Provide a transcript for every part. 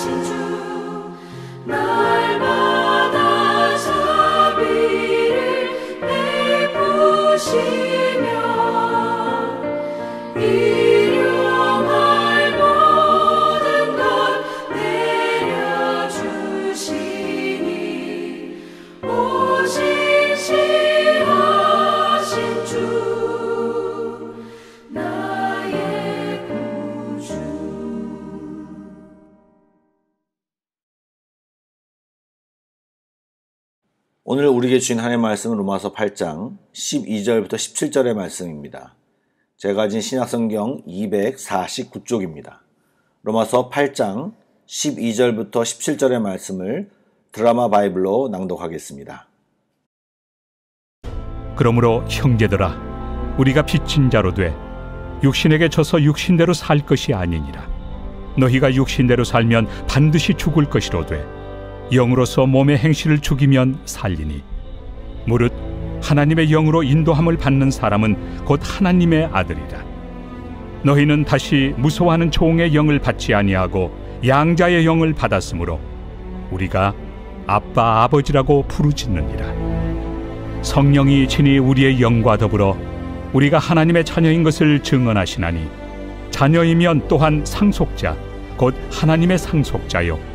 주 날마다 자비를 베푸시며 일용할 모든 것 내려주시니 오직 신실하신 주 나의 구주. 오늘 우리에게 주신 하나님의 말씀은 로마서 8장 12절부터 17절의 말씀입니다. 제가 가진 신약성경 249쪽입니다. 로마서 8장 12절부터 17절의 말씀을 드라마 바이블로 낭독하겠습니다. 그러므로 형제들아, 우리가 빚진 자로 돼 육신에게 져서 육신대로 살 것이 아니니라. 너희가 육신대로 살면 반드시 죽을 것이로되 영으로서 몸의 행실을 죽이면 살리니 무릇 하나님의 영으로 인도함을 받는 사람은 곧 하나님의 아들이라. 너희는 다시 무서워하는 종의 영을 받지 아니하고 양자의 영을 받았으므로 우리가 아빠 아버지라고 부르짖느니라. 성령이 친히 우리의 영과 더불어 우리가 하나님의 자녀인 것을 증언하시나니 자녀이면 또한 상속자 곧 하나님의 상속자요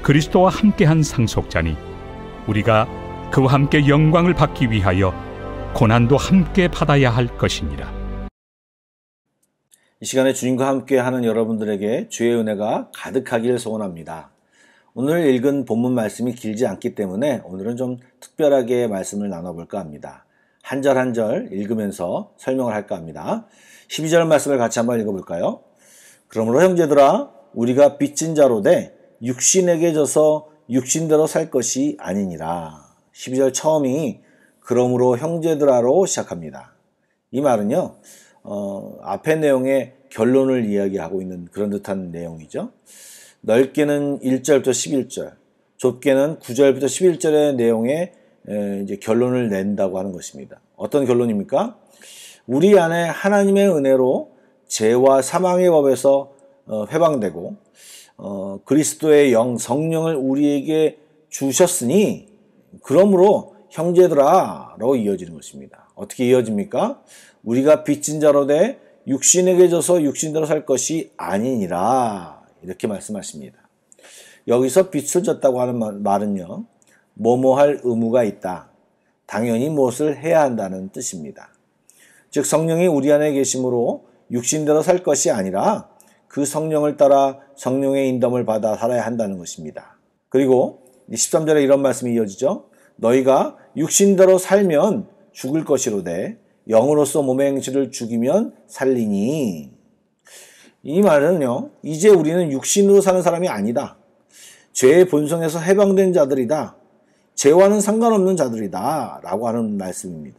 그리스도와 함께한 상속자니 우리가 그와 함께 영광을 받기 위하여 고난도 함께 받아야 할 것이니라. 이 시간에 주님과 함께하는 여러분들에게 주의 은혜가 가득하기를 소원합니다. 오늘 읽은 본문 말씀이 길지 않기 때문에 오늘은 좀 특별하게 말씀을 나눠볼까 합니다. 한 절 한 절 읽으면서 설명을 할까 합니다. 12절 말씀을 같이 한번 읽어볼까요? 그러므로 형제들아, 우리가 빚진 자로 돼 육신에게 져서 육신대로 살 것이 아니니라. 12절 처음이 그러므로 형제들아로 시작합니다. 이 말은요, 앞의 내용의 결론을 이야기하고 있는 그런 듯한 내용이죠. 넓게는 1절부터 11절, 좁게는 9절부터 11절의 내용에 이제 결론을 낸다고 하는 것입니다. 어떤 결론입니까? 우리 안에 하나님의 은혜로 죄와 사망의 법에서 해방되고 그리스도의 영, 성령을 우리에게 주셨으니 그러므로 형제들아로 이어지는 것입니다. 어떻게 이어집니까? 우리가 빚진 자로 돼 육신에게 져서 육신대로 살 것이 아니니라 이렇게 말씀하십니다. 여기서 빚을 졌다고 하는 말은요, 뭐뭐 할 의무가 있다, 당연히 무엇을 해야 한다는 뜻입니다. 즉 성령이 우리 안에 계심으로 육신대로 살 것이 아니라 그 성령을 따라 성령의 인도함을 받아 살아야 한다는 것입니다. 그리고 13절에 이런 말씀이 이어지죠. 너희가 육신대로 살면 죽을 것이로되 영으로서 몸의 행실을 죽이면 살리니. 이 말은요, 이제 우리는 육신으로 사는 사람이 아니다. 죄의 본성에서 해방된 자들이다. 죄와는 상관없는 자들이다 라고 하는 말씀입니다.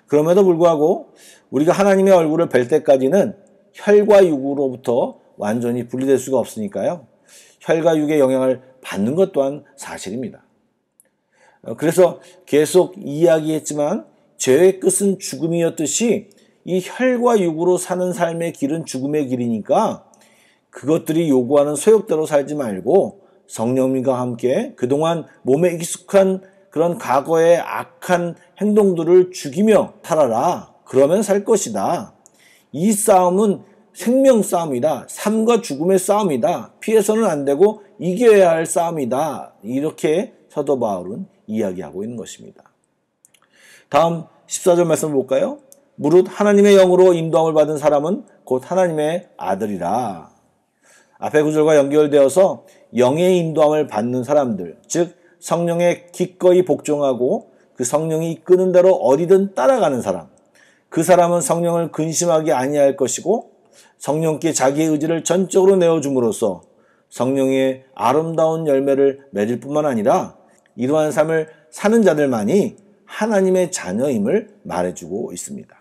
그럼에도 불구하고 우리가 하나님의 얼굴을 뵐 때까지는 혈과 육으로부터 완전히 분리될 수가 없으니까요. 혈과 육의 영향을 받는 것 또한 사실입니다. 그래서 계속 이야기했지만 죄의 끝은 죽음이었듯이 이 혈과 육으로 사는 삶의 길은 죽음의 길이니까 그것들이 요구하는 소욕대로 살지 말고 성령님과 함께 그동안 몸에 익숙한 그런 과거의 악한 행동들을 죽이며 살아라. 그러면 살 것이다. 이 싸움은 생명 싸움이다. 삶과 죽음의 싸움이다. 피해서는 안 되고 이겨야 할 싸움이다. 이렇게 사도 바울은 이야기하고 있는 것입니다. 다음 14절 말씀 볼까요? 무릇 하나님의 영으로 인도함을 받은 사람은 곧 하나님의 아들이라. 앞의 구절과 연결되어서 영의 인도함을 받는 사람들, 즉 성령에 기꺼이 복종하고 그 성령이 이끄는 대로 어디든 따라가는 사람, 그 사람은 성령을 근심하게 아니할 것이고 성령께 자기의 의지를 전적으로 내어줌으로써 성령의 아름다운 열매를 맺을 뿐만 아니라 이러한 삶을 사는 자들만이 하나님의 자녀임을 말해주고 있습니다.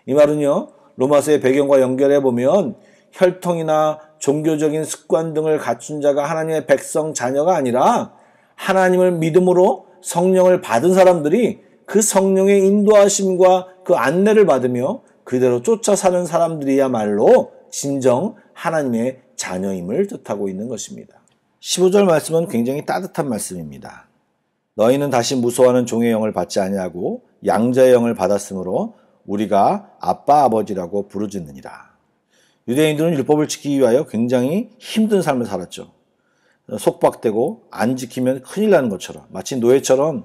이 말은요, 로마서의 배경과 연결해 보면 혈통이나 종교적인 습관 등을 갖춘 자가 하나님의 백성 자녀가 아니라 하나님을 믿음으로 성령을 받은 사람들이 그 성령의 인도하심과 그 안내를 받으며 그대로 쫓아 사는 사람들이야말로 진정 하나님의 자녀임을 뜻하고 있는 것입니다. 15절 말씀은 굉장히 따뜻한 말씀입니다. 너희는 다시 무서워하는 종의 영을 받지 아니하고 양자의 영을 받았으므로 우리가 아빠 아버지라고 부르짖느니라. 유대인들은 율법을 지키기 위하여 굉장히 힘든 삶을 살았죠. 속박되고 안 지키면 큰일 나는 것처럼, 마치 노예처럼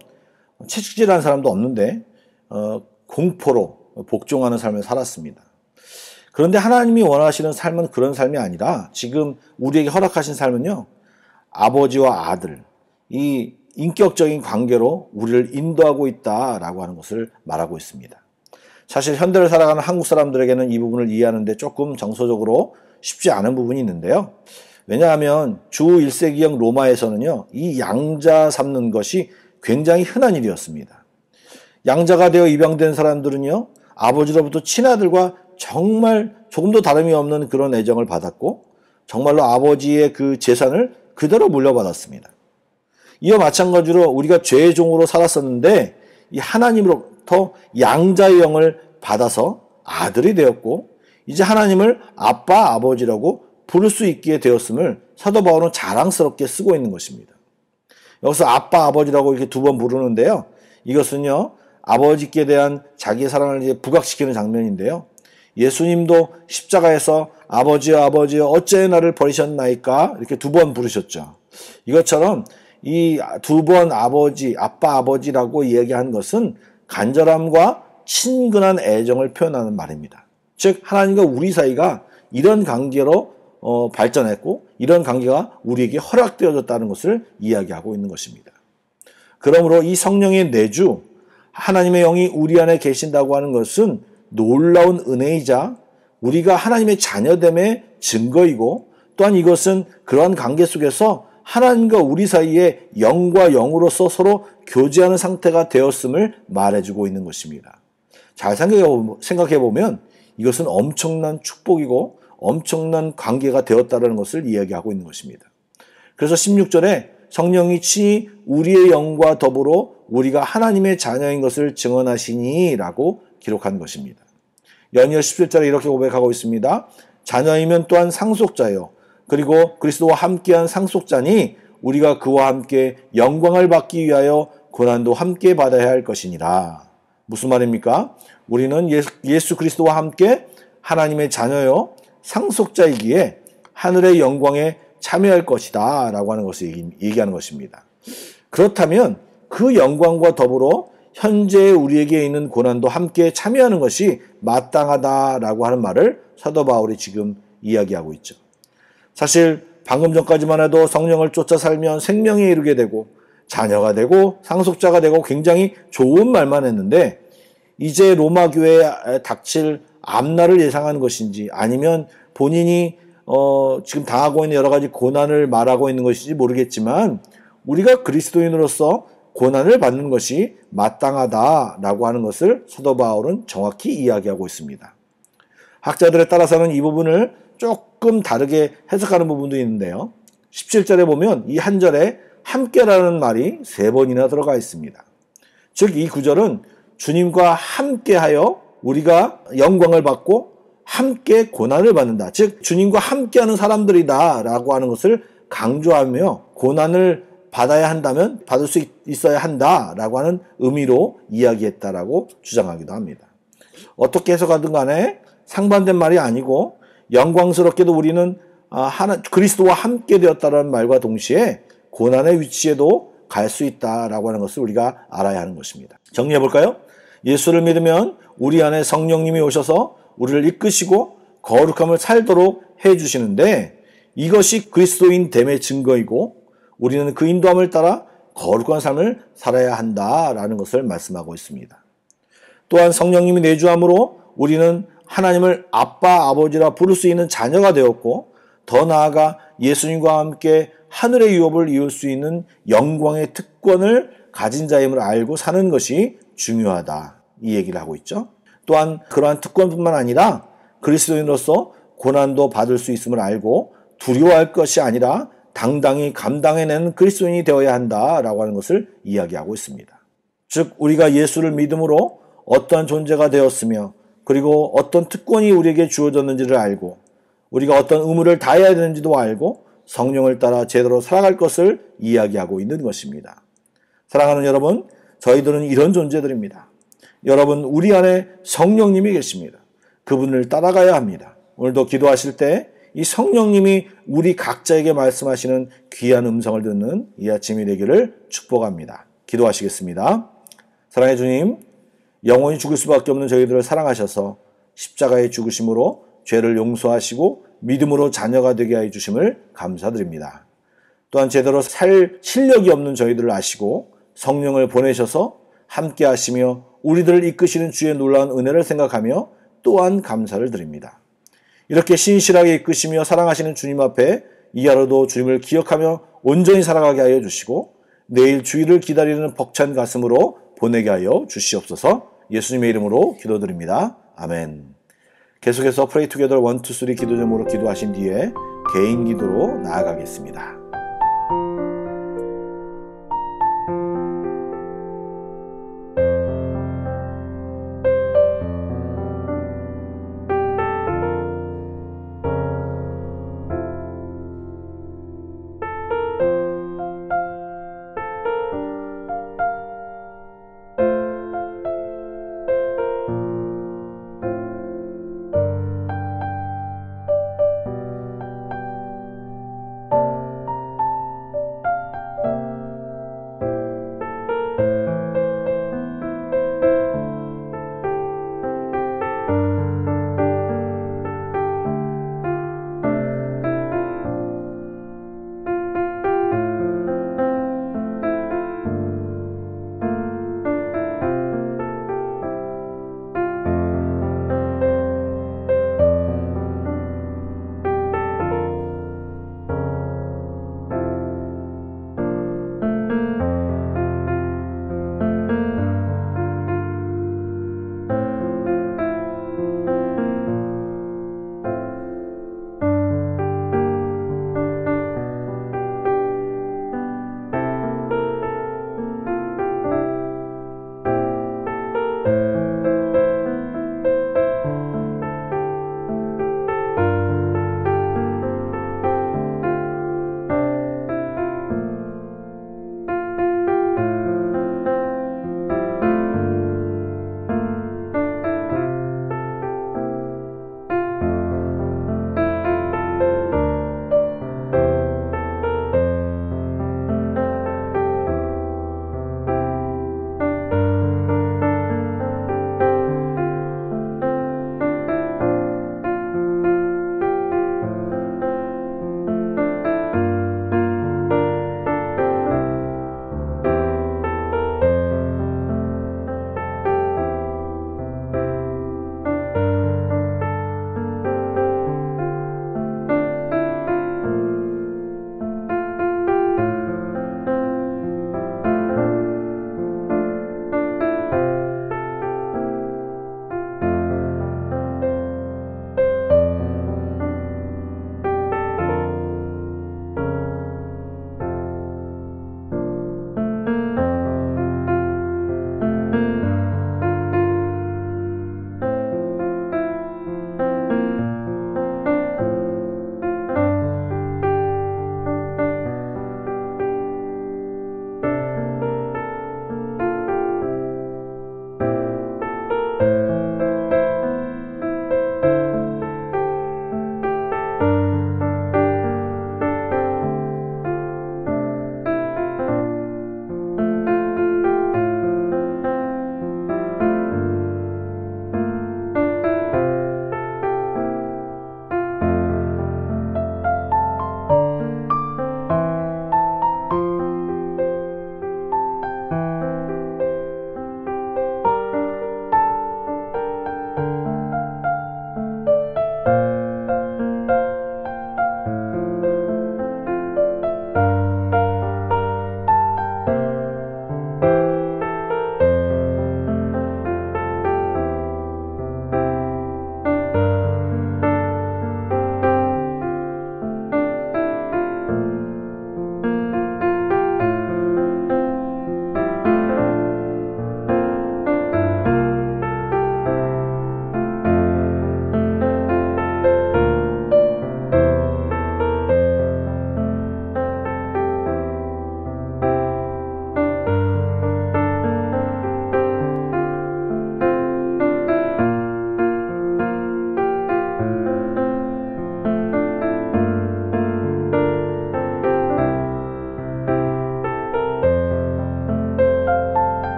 채찍질하는 사람도 없는데 공포로 복종하는 삶을 살았습니다. 그런데 하나님이 원하시는 삶은 그런 삶이 아니라 지금 우리에게 허락하신 삶은요, 아버지와 아들, 이 인격적인 관계로 우리를 인도하고 있다라고 하는 것을 말하고 있습니다. 사실 현대를 살아가는 한국 사람들에게는 이 부분을 이해하는 데 조금 정서적으로 쉽지 않은 부분이 있는데요. 왜냐하면 주 1세기형 로마에서는요, 이 양자 삼는 것이 굉장히 흔한 일이었습니다. 양자가 되어 입양된 사람들은요, 아버지로부터 친아들과 정말 조금도 다름이 없는 그런 애정을 받았고, 정말로 아버지의 그 재산을 그대로 물려받았습니다. 이와 마찬가지로 우리가 죄의 종으로 살았었는데 이 하나님으로부터 양자의 영을 받아서 아들이 되었고, 이제 하나님을 아빠 아버지라고 부를 수 있게 되었음을 사도 바울은 자랑스럽게 쓰고 있는 것입니다. 여기서 아빠 아버지라고 이렇게 두 번 부르는데요, 이것은요 아버지께 대한 자기의 사랑을 이제 부각시키는 장면인데요, 예수님도 십자가에서 아버지여 아버지여 어째 나를 버리셨나이까 이렇게 두 번 부르셨죠. 이것처럼 이 두 번 아버지, 아빠 아버지라고 이야기한 것은 간절함과 친근한 애정을 표현하는 말입니다. 즉 하나님과 우리 사이가 이런 관계로 발전했고 이런 관계가 우리에게 허락되어졌다는 것을 이야기하고 있는 것입니다. 그러므로 이 성령의 내주, 하나님의 영이 우리 안에 계신다고 하는 것은 놀라운 은혜이자 우리가 하나님의 자녀됨의 증거이고, 또한 이것은 그러한 관계 속에서 하나님과 우리 사이에 영과 영으로서 서로 교제하는 상태가 되었음을 말해주고 있는 것입니다. 잘 생각해보면 이것은 엄청난 축복이고 엄청난 관계가 되었다는 것을 이야기하고 있는 것입니다. 그래서 16절에 성령이 친히 우리의 영과 더불어 우리가 하나님의 자녀인 것을 증언하시니 라고 기록한 것입니다. 연이어 17절에 이렇게 고백하고 있습니다. 자녀이면 또한 상속자요, 그리고 그리스도와 함께한 상속자니 우리가 그와 함께 영광을 받기 위하여 고난도 함께 받아야 할 것이니라. 무슨 말입니까? 우리는 예수 그리스도와 함께 하나님의 자녀요 상속자이기에 하늘의 영광에 참여할 것이다 라고 하는 것을 얘기하는 것입니다. 그렇다면 그 영광과 더불어 현재 우리에게 있는 고난도 함께 참여하는 것이 마땅하다라고 하는 말을 사도 바울이 지금 이야기하고 있죠. 사실 방금 전까지만 해도 성령을 쫓아 살면 생명에 이르게 되고 자녀가 되고 상속자가 되고 굉장히 좋은 말만 했는데, 이제 로마 교회에 닥칠 앞날을 예상하는 것인지 아니면 본인이 지금 당하고 있는 여러 가지 고난을 말하고 있는 것인지 모르겠지만, 우리가 그리스도인으로서 고난을 받는 것이 마땅하다라고 하는 것을 사도 바울은 정확히 이야기하고 있습니다. 학자들에 따라서는 이 부분을 조금 다르게 해석하는 부분도 있는데요, 17절에 보면 이 한 절에 함께라는 말이 3번이나 들어가 있습니다. 즉 이 구절은 주님과 함께하여 우리가 영광을 받고 함께 고난을 받는다, 즉 주님과 함께하는 사람들이다 라고 하는 것을 강조하며 고난을 받아야 한다면 받을 수 있어야 한다라고 하는 의미로 이야기했다라고 주장하기도 합니다. 어떻게 해석하든 간에 상반된 말이 아니고, 영광스럽게도 우리는 그리스도와 함께 되었다는 말과 동시에 고난의 위치에도 갈 수 있다라고 하는 것을 우리가 알아야 하는 것입니다. 정리해 볼까요? 예수를 믿으면 우리 안에 성령님이 오셔서 우리를 이끄시고 거룩함을 살도록 해주시는데, 이것이 그리스도인 됨의 증거이고 우리는 그 인도함을 따라 거룩한 삶을 살아야 한다라는 것을 말씀하고 있습니다. 또한 성령님이 내주함으로 우리는 하나님을 아빠 아버지라 부를 수 있는 자녀가 되었고, 더 나아가 예수님과 함께 하늘의 유업을 이룰 수 있는 영광의 특권을 가진 자임을 알고 사는 것이 중요하다, 이 얘기를 하고 있죠. 또한 그러한 특권뿐만 아니라 그리스도인으로서 고난도 받을 수 있음을 알고 두려워할 것이 아니라 당당히 감당해내는 그리스도인이 되어야 한다라고 하는 것을 이야기하고 있습니다. 즉 우리가 예수를 믿음으로 어떠한 존재가 되었으며, 그리고 어떤 특권이 우리에게 주어졌는지를 알고 우리가 어떤 의무를 다해야 되는지도 알고 성령을 따라 제대로 살아갈 것을 이야기하고 있는 것입니다. 사랑하는 여러분, 저희들은 이런 존재들입니다. 여러분, 우리 안에 성령님이 계십니다. 그분을 따라가야 합니다. 오늘도 기도하실 때 이 성령님이 우리 각자에게 말씀하시는 귀한 음성을 듣는 이 아침이 되기를 축복합니다. 기도하시겠습니다. 사랑의 주님, 영원히 죽을 수밖에 없는 저희들을 사랑하셔서 십자가의 죽으심으로 죄를 용서하시고 믿음으로 자녀가 되게 해주심을 감사드립니다. 또한 제대로 살 실력이 없는 저희들을 아시고 성령을 보내셔서 함께 하시며 우리들을 이끄시는 주의 놀라운 은혜를 생각하며 또한 감사를 드립니다. 이렇게 신실하게 이끄시며 사랑하시는 주님 앞에 이 하루도 주님을 기억하며 온전히 살아가게 하여 주시고 내일 주일을 기다리는 벅찬 가슴으로 보내게 하여 주시옵소서. 예수님의 이름으로 기도드립니다. 아멘. 계속해서 Pray Together 1, 2, 3 기도 제목으로 기도하신 뒤에 개인 기도로 나아가겠습니다.